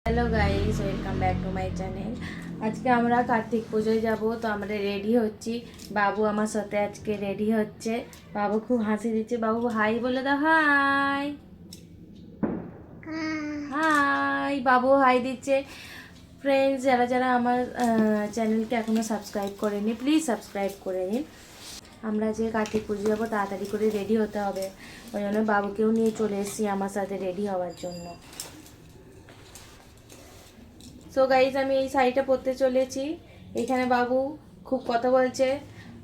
Hello guys, welcome back to my channel. আজকে আমরা কার্তিক পুজোয় যাব, তো আমরা রেডি হচ্ছি। বাবু আমার সাথে আজকে রেডি হচ্ছে। বাবু খুব হাসি দিচ্ছে। বাবু হাই বলে দাও, হাই হাই। বাবু হাই দিচ্ছে। ফ্রেন্ডস, যারা যারা আমার চ্যানেলকে এখনও সাবস্ক্রাইব করেনি, প্লিজ সাবস্ক্রাইব করে নিন। আমরা যে কার্তিক পুজো যাবো, তাড়াতাড়ি করে রেডি হতে হবে। ওই জন্য বাবুকেও নিয়ে চলে এসেছি আমার সাথে রেডি হওয়ার জন্য। সো গাইজ, আমি এই শাড়িটা পরতে চলেছি। এখানে বাবু খুব কথা বলছে,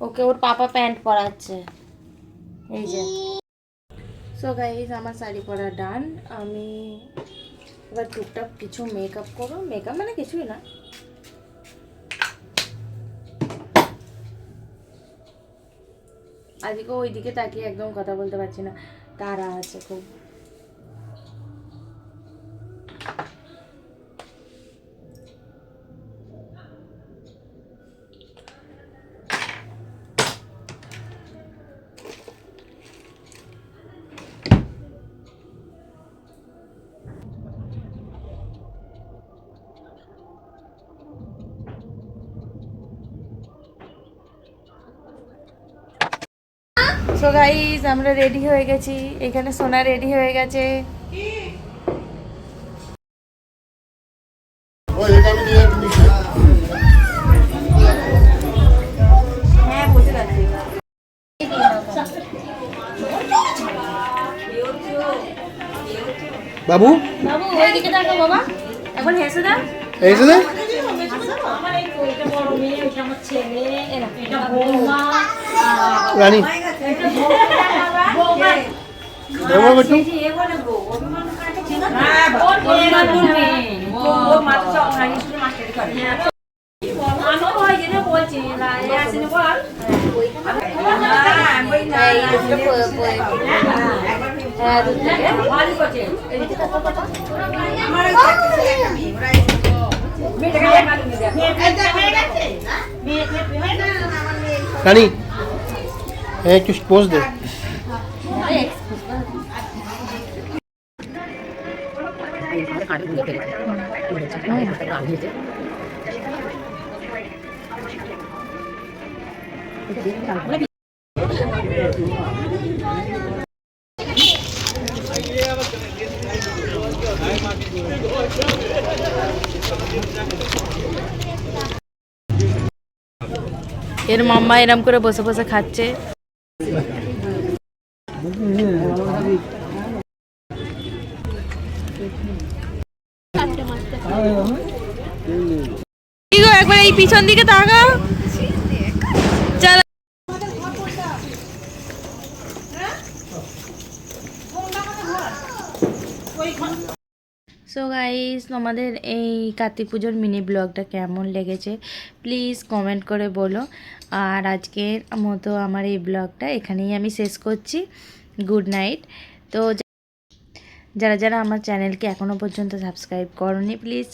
ওকে ওর পাপা প্যান্ট পরাচ্ছে, এই যে। সো গাইজ, আমার শাড়ি পরা ডান। আমি এবার টুকটাক কিছু মেকআপ করো। মেকআপ মানে কিছুই না, আজকে ওই দিকে তাকিয়ে একদম কথা বলতে পারছি না, তারা আছে খুব। সো গাইজ, আমরা রেডি হয়ে গেছি। এখানে সোনা রেডি হয়ে গেছে। হ্যাঁ, বুঝতে পারছি। বাবু বাবু ওইদিকে দেখো বাবা, এখন হেসে দাও। এসে দে রানী দেবো একটু রানী একটু পোজ দে এর মাম্মা এরম করে বসে বসে খাচ্ছে। একবার এই পিছন দিকে তাকাও। চলো। সো গাইস, তোমাদের এই কার্তিক পুজোর মিনি ব্লগটা কেমন লেগেছে প্লিজ কমেন্ট করে বলো। আর আজকের মতো আমার এই ব্লগটা এখানেই আমি শেষ করছি। Good night. তো যারা যারা আমার চ্যানেলকে এখনও পর্যন্ত সাবস্ক্রাইব করোনি, প্লিজ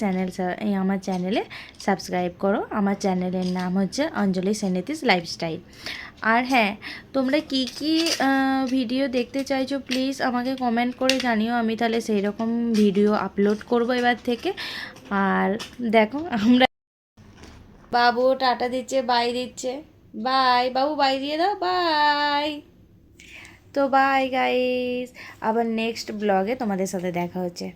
আমার চ্যানেলে সাবস্ক্রাইব করো। আমার চ্যানেলের নাম হচ্ছে অঞ্জলি সেনেতিস লাইফস্টাইল। আর হ্যাঁ, তোমরা কি কি ভিডিও দেখতে চাইছো প্লিজ আমাকে কমেন্ট করে জানিও। আমি তাহলে সেই রকম ভিডিও আপলোড করব এবার থেকে। আর দেখো, আমরা বাবু টাটা দিচ্ছে, বাই দিচ্ছে। বাই বাবু, বাই দিয়ে দাও, বাই। তো বাই গাইস, আবার নেক্সট ব্লগে তোমাদের সাথে দেখা হচ্ছে।